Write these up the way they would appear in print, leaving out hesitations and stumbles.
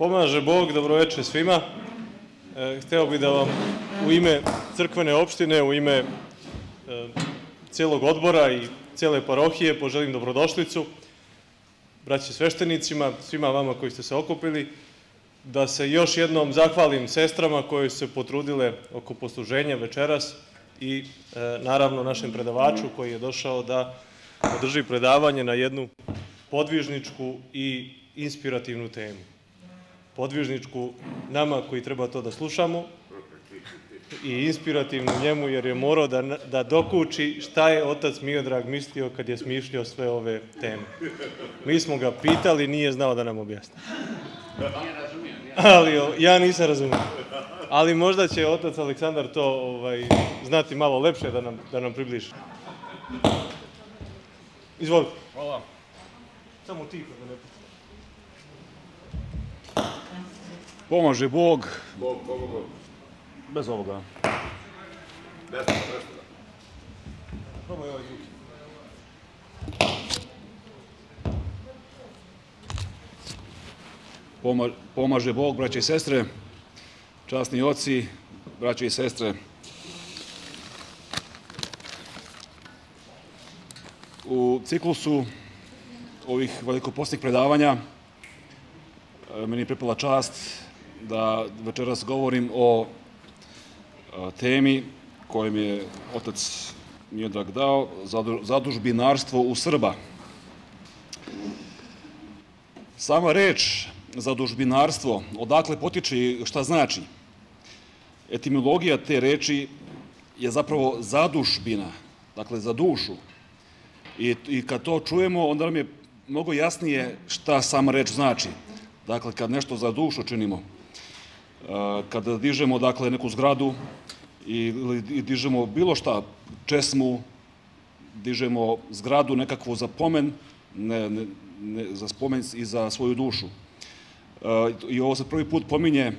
Pomaže Bog, dobroveče svima. Hteo bih da vam u ime crkvene opštine, u ime celog odbora i cele parohije poželim dobrodošlicu, braći sveštenicima, svima vama koji ste se okupili, da se još jednom zahvalim sestrama koje su se potrudile oko posluženja večeras i naravno našem predavaču koji je došao da održi predavanje na jednu podvižničku i inspirativnu temu. Podvižničku nama koji treba to da slušamo i inspirativnu njemu jer je morao da dokuči šta je otac Miodrag mislio kad je smišljao sve ove teme. Mi smo ga pitali, nije znao da nam objasni. Ali ja nisam razumio. Ali možda će otac Aleksandar to znati malo lepše da nam približi. Izvolite. Hvala. Samo tiho da ne pusti. Pomaže Bog. Bog. Bez ovoga. Desno. Probaj ovaj zvuk. Pomaže Bog, braće i sestre, časni oci, braće i sestre. U ciklusu ovih velikopostnih predavanja meni je pripala čast da večeras govorim o temi koju mi je otac Miodrag dao, zadužbinarstvo u Srba. Sama reč zadužbinarstvo, odakle potiče i šta znači? Etimologija te reči je zapravo zadužbina, dakle za dušu. I kad to čujemo, onda nam je mnogo jasnije šta sama reč znači. Dakle, kad nešto za dušu činimo, kada dižemo neku zgradu ili dižemo bilo šta, česmu, dižemo zgradu nekakvu za pomen, za spomen i za svoju dušu. I ovo se prvi put pominje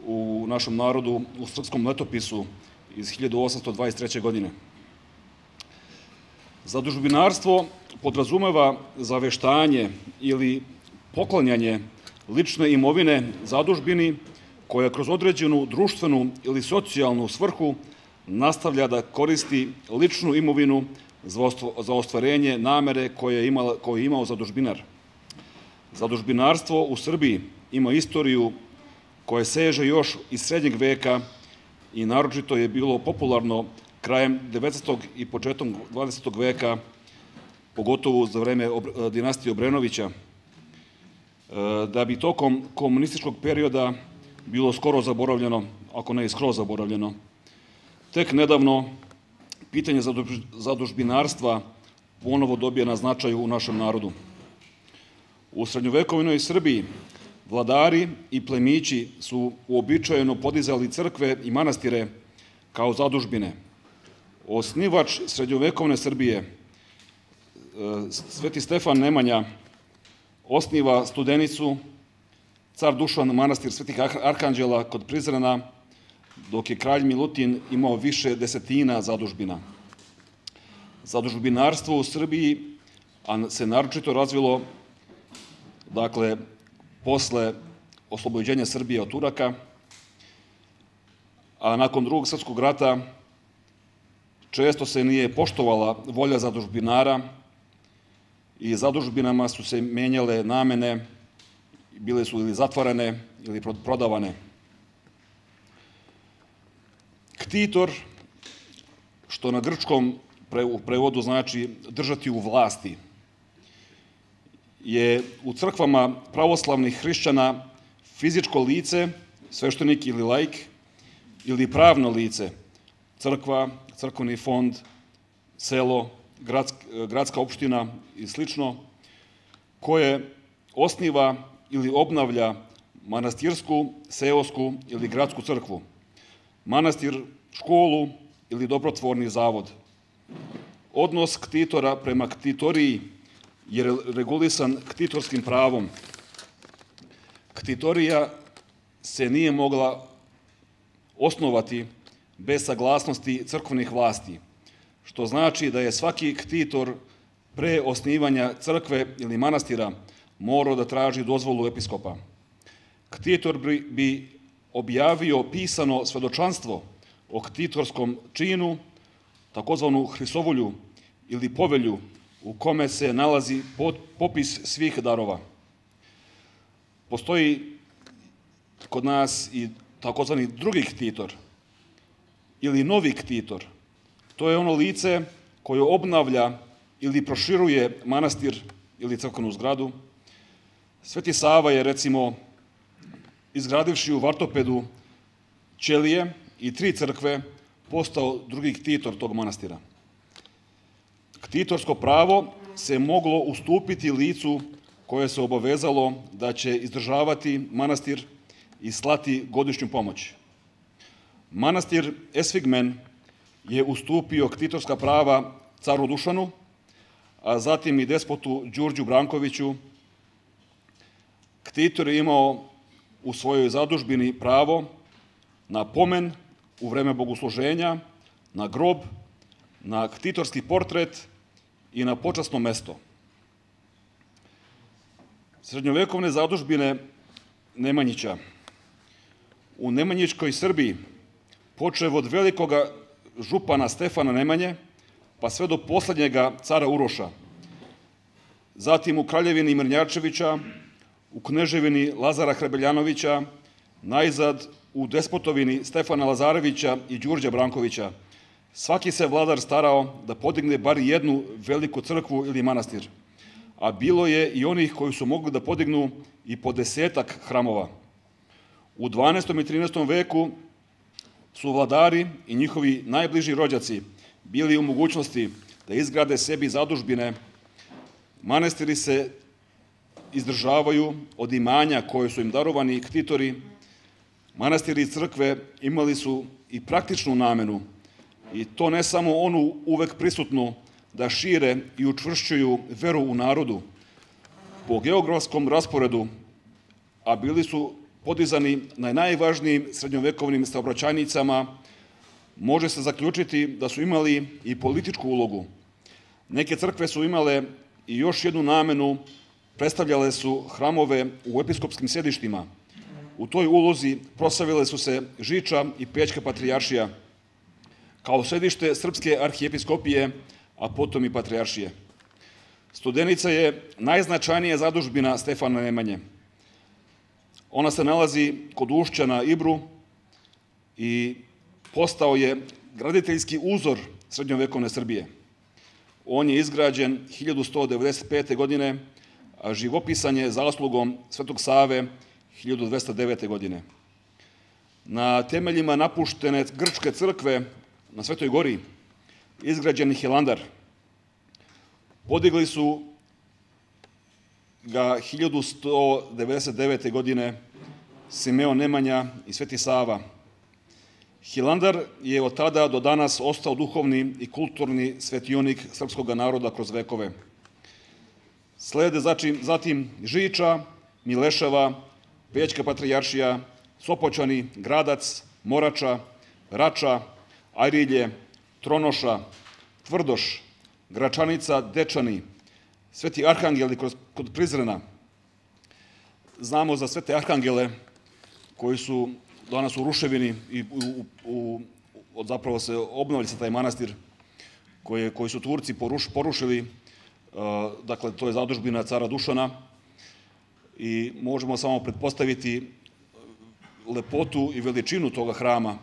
u našem narodu u srpskom letopisu iz 1823. godine. Zadužbinarstvo podrazumeva zaveštanje ili poklanjanje lične imovine zadužbini koja kroz određenu društvenu ili socijalnu svrhu nastavlja da koristi ličnu imovinu za ostvarenje namere koje je imao zadužbinar. Zadužbinarstvo u Srbiji ima istoriju koja seže još iz srednjeg veka i naročito je bilo popularno krajem 19. i početkom 20. veka, pogotovo za vreme dinastije Obrenovića, da bi tokom komunističkog perioda bilo skoro zaboravljeno, ako ne i skroz zaboravljeno. Tek nedavno pitanje zadužbinarstva ponovo dobije na značaju u našem narodu. U srednjovekovnoj Srbiji vladari i plemići su uobičajeno podizali crkve i manastire kao zadužbine. Osnivač srednjovekovne Srbije, Sveti Stefan Nemanja, osniva Studenicu, car Dušan manastir Svetih Arhanđela kod Prizrena, dok je kralj Milutin imao više desetina zadužbina. Zadužbinarstvo u Srbiji se naročito razvilo, posle oslobođenja Srbije od Turaka, a nakon Drugog svjetskog rata često se nije poštovala volja zadužbinara i zadužbinama su se menjale namene, bile su ili zatvarane ili prodavane. Ktitor, što na grčkom prevodu znači držati u vlasti, je u crkvama pravoslavnih hrišćana fizičko lice, sveštenik ili laik, ili pravno lice, crkva, crkveni fond, selo, gradska opština i slično, koje osniva ili obnavlja manastirsku, seosku ili gradsku crkvu, manastir, školu ili dobrotvorni zavod. Odnos ktitora prema ktitoriji je regulisan ktitorskim pravom. Ktitorija se nije mogla osnovati bez saglasnosti crkvenih vlasti, što znači da je svaki ktitor pre osnivanja crkve ili manastira morao da traži dozvolu episkopa. ktitor bi objavio pisano svedočanstvo o ktitorskom činu, takozvanu hrisovolju ili povelju u kome se nalazi popis svih darova. Postoji kod nas i takozvani drugi ktitor ili novi ktitor. To je ono lice koje obnavlja ili proširuje manastir ili crkvenu zgradu. Sveti Sava je, recimo, izgradivši u Vartopedu ćelije i 3 crkve, postao drugi ktitor tog manastira. Ktitorsko pravo se moglo ustupiti licu koje se obavezalo da će izdržavati manastir i slati godišnju pomoć. Manastir Esfigmen je ustupio ktitorska prava caru Dušanu, a zatim i despotu Đurđu Brankoviću. Ktitor je imao u svojoj zadužbini pravo na pomen u vreme bogosluženja, na grob, na ktitorski portret i na počasno mesto. Srednjovekovne zadužbine Nemanjića. U Nemanjičkoj Srbiji, počev od velikoga župana Stefana Nemanje, pa sve do poslednjega cara Uroša, zatim u kraljevini Mirnjačevića, u kneževini Lazara Hrebeljanovića, najzad u despotovini Stefana Lazarevića i Đurđa Brankovića. Svaki se vladar starao da podigne bar jednu veliku crkvu ili manastir, a bilo je i onih koji su mogli da podignu i po 10-ak hramova. U 12. i 13. veku su vladari i njihovi najbliži rođaci bili u mogućnosti da izgrade sebi zadužbine. Manastiri se izdržavaju od imanja koje su im darovani ktitori. Manastiri i crkve imali su i praktičnu namenu, i to ne samo onu uvek prisutnu da šire i učvršćuju veru u narodu. Po geografskom rasporedu, a bili su podizani na najvažnijim srednjovekovnim saobraćajnicama, može se zaključiti da su imali i političku ulogu. Neke crkve su imale i još jednu namenu, predstavljale su hramove u episkopskim sedištima. U toj ulozi proslavile su se Žiča i Pećka patrijaršija, kao sedište Srpske arhijepiskopije, a potom i patrijaršije. Studenica je najznačajnija zadužbina Stefana Nemanje. Ona se nalazi kod ušća na Ibru i postao je graditeljski uzor srednjovekovne Srbije. On je izgrađen 1195. godine, a živopisan je zaslugom Svetog Save 1209. godine. Na temeljima napuštene grčke crkve na Svetoj gori izgrađen je Hilandar. Podigli su ga 1199. godine Simeon Nemanja i Sveti Sava. Hilandar je od tada do danas ostao duhovni i kulturni svetionik srpskog naroda kroz vekove. Slede zatim Žiča, Mileševa, Pećka patrijaršija, Sopoćani, Gradac, Morača, Rača, Ajrilje, Tronoša, Tvrdoš, Gračanica, Dečani, Sveti Arhangeli kod Prizrena. Znamo za Svete Arhangele koji su danas u ruševini i zapravo se obnovili se taj manastir koji su Turci porušili. Dakle, to je zadužbina cara Dušana i možemo samo pretpostaviti lepotu i veličinu toga hrama,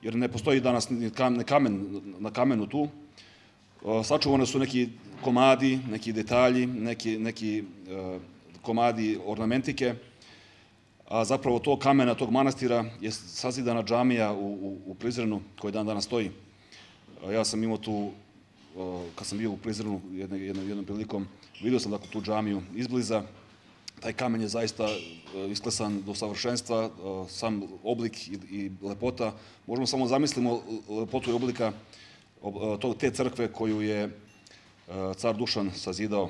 jer ne postoji danas ni kamen na kamenu tu. Sačuvane su neki komadi, neki detalji, neki komadi ornamentike, a zapravo tog kamena, tog manastira je sazidana džamija u Prizrenu koji dan danas stoji. Ja sam imao tu, kad sam bio u Prizrenu jednom prilikom, vidio sam tu džamiju izbliza. Taj kamen je zaista isklesan do savršenstva, sam oblik i lepota. Možemo samo zamislimo lepotu i oblika te crkve koju je car Dušan sazidao.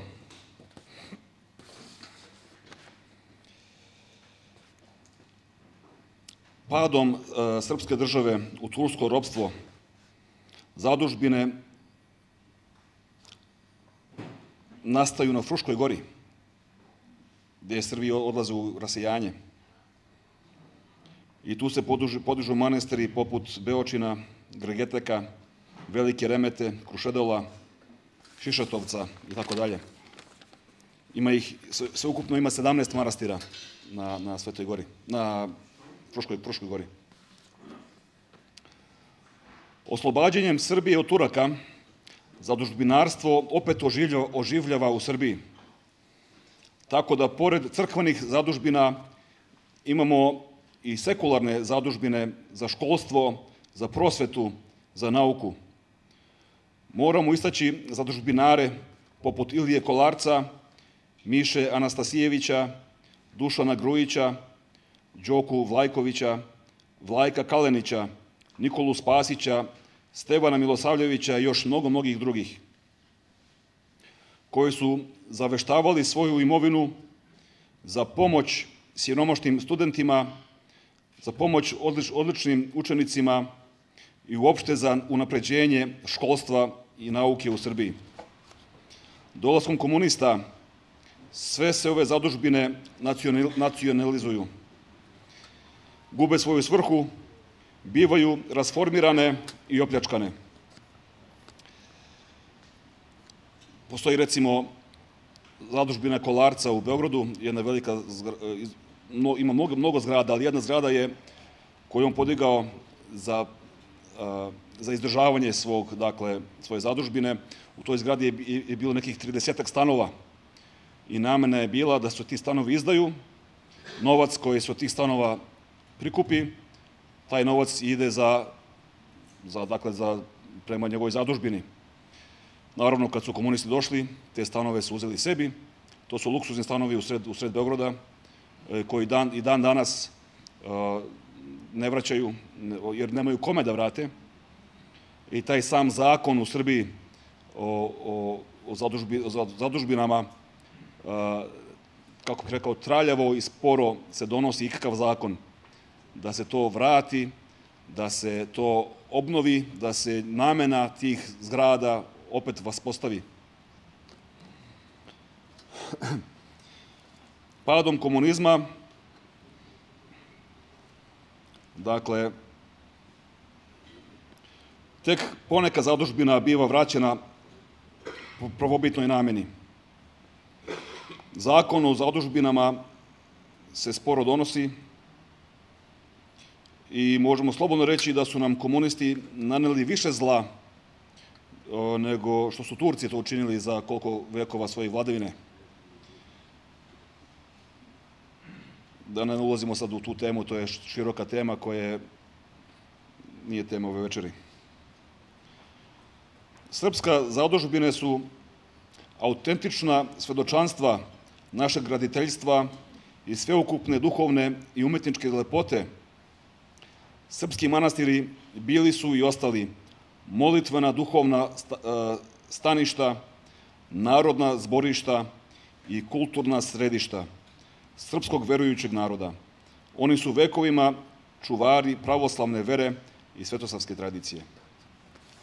Padom srpske države u tursko ropstvo, zadužbine nastaju na Fruškoj gori, gde Srbi odlaze u rasejanje. i tu se podižu manastiri poput Beočina, Gregeteka, Velike Remete, Krušedola, Šišatovca i tako dalje. Sveukupno ima 17 manastira na Svetoj gori, na Fruškoj gori. Oslobađanjem Srbije od Turaka zadužbinarstvo opet oživljava u Srbiji. Tako da pored crkvenih zadužbina imamo i sekularne zadužbine za školstvo, za prosvetu, za nauku. Moramo istaći zadužbinare poput Ilije Kolarca, Miše Anastasijevića, Dušana Grujića, Đoku Vlajkovića, Vlajka Kalenića, Nikolu Spasića, Stevana Milosavljevića i još mnogih drugih, koji su zaveštavali svoju imovinu za pomoć siromašnim studentima, za pomoć odličnim učenicima i uopšte za unapređenje školstva i nauke u Srbiji. Dolaskom komunista sve se ove zadužbine nacionalizuju, gube svoju svrhu, bivaju rasformirane i opljačkane. Postoji recimo zadužbina Kolarca u Beogradu, jedna velika, ima mnogo zgrada, ali jedna zgrada je koju on podigao za izdržavanje svoje zadužbine. U toj zgradi je bilo nekih 30 stanova i namena je bila da se ti stanovi izdaju, novac koji se od tih stanova prikupi, taj novac ide prema njegovoj zadužbini. Naravno, kad su komunisti došli, te stanove su uzeli sebi. To su luksuzni stanovi u sred Beograda, koji i dan danas ne vraćaju, jer nemaju kome da vrate. I taj sam zakon u Srbiji o zadužbinama, kako bih rekao, traljavo i sporo se donosi ikakav zakon da se to vrati, da se to obnovi, da se namena tih zgrada opet vaspostavi. Padom komunizma, dakle, tek poneka zadužbina biva vraćena po prvobitnoj nameni. Zakon o zadužbinama se sporo donosi i možemo slobodno reći da su nam komunisti naneli više zla nego što su Turci to učinili za koliko vekova svoje vladavine. Da ne ulazimo sad u tu temu, to je široka tema koja nije tema ove večeri. Srpska zadužbine su autentična svedočanstva našeg graditeljstva i sveukupne duhovne i umetničke lepote. Srpski manastiri bili su i ostali molitvena duhovna staništa, narodna zborišta i kulturna središta srpskog verujućeg naroda. Oni su vekovima čuvari pravoslavne vere i svetosavske tradicije.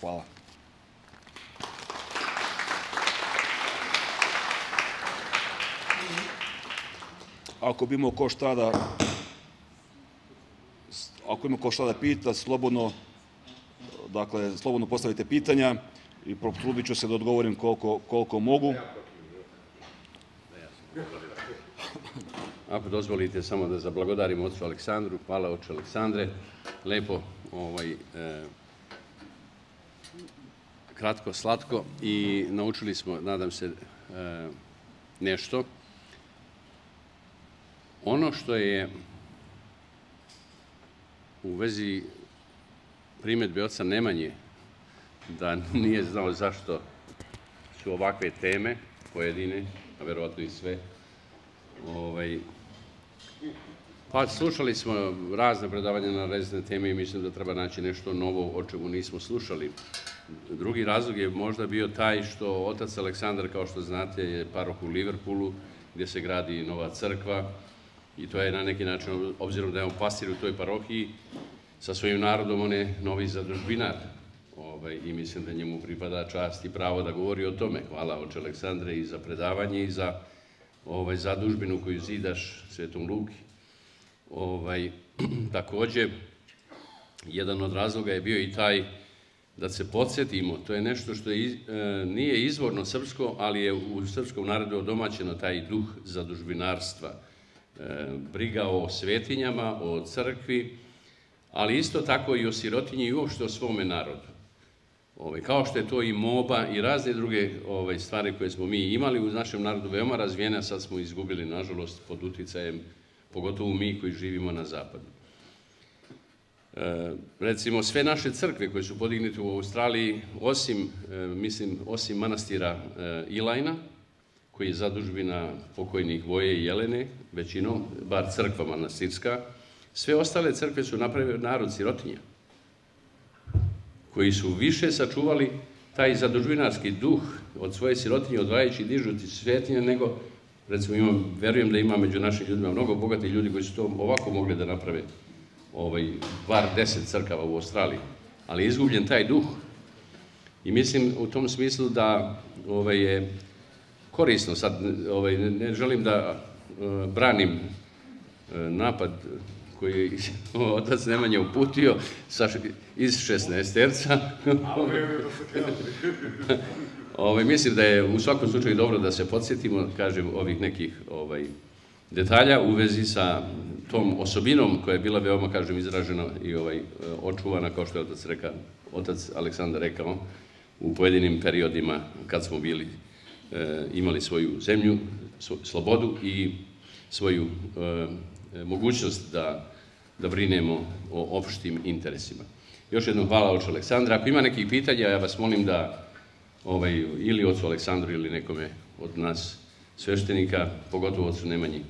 Hvala. Ako bi imao ko šta da pita, slobodno postavite pitanja i potrudit ću se da odgovorim koliko mogu. Ako dozvolite samo da zablagodarim ocu Aleksandru. Hvala, oče Aleksandre. Lepo, kratko, slatko i naučili smo, nadam se, nešto. Ono što je u vezi primedbe oca Nemanje, da nije znao zašto su ovakve teme, pojedine, a verovatno i sve, pa slušali smo razne predavanja na razne teme i mislim da treba naći nešto novo o čemu nismo slušali. Drugi razlog je možda bio taj što otac Aleksandar, kao što znate, je paroh u Liverpoolu, gdje se gradi nova crkva i to je na neki način, obzirom da je on pastir u toj parohiji, sa svojim narodom on je novi zadužbinar i mislim da njemu pripada čast i pravo da govori o tome. Hvala, oče Aleksandre, i za predavanje i za zadužbinu koju zidaš Svetom Luki. Takođe, jedan od razloga je bio i taj da se podsjetimo, to je nešto što nije izvorno srpsko, ali je u srpskom narodu odomaćeno taj duh zadužbinarstva, briga o svetinjama, o crkvi, ali isto tako i o sirotinji i uopšte o svome narodu. Kao što je to i moba i razne druge stvari koje smo mi imali u našem narodu veoma razvijene, a sad smo izgubili, nažalost, pod uticajem, pogotovo mi koji živimo na zapadu. Recimo, sve naše crkve koje su podignute u Australiji, osim manastira Ilajna, koji je zadužbina pokojnih Voje i Jelene, većinom, bar crkva manastirska, sve ostale crkve su napravili narod sirotinja, koji su više sačuvali taj zadužbinarski duh od svoje sirotinje, odvajajući i dižući svetinje, nego, recimo, verujem da ima među našim ljudima mnogo bogatih ljudi koji su to ovako mogli da naprave, bar 10 crkava u Australiji, ali je izgubljen taj duh. I mislim u tom smislu da je korisno, sad ne želim da branim napad koji je otac Nemanja uputio iz 16-terca. Mislim da je u svakom slučaju dobro da se podsjetimo, kažem, ovih nekih detalja u vezi sa tom osobinom koja je bila veoma, kažem, izražena i očuvana, kao što je otac Aleksandar rekao, u pojedinim periodima kad smo imali svoju zemlju, slobodu i svoju mogućnost da brinemo o opštim interesima. Još jednom hvala oče Aleksandra. Ako ima nekih pitanja, ja vas molim da ili ocu Aleksandru ili nekome od nas sveštenika, pogotovo ocu Nemanji.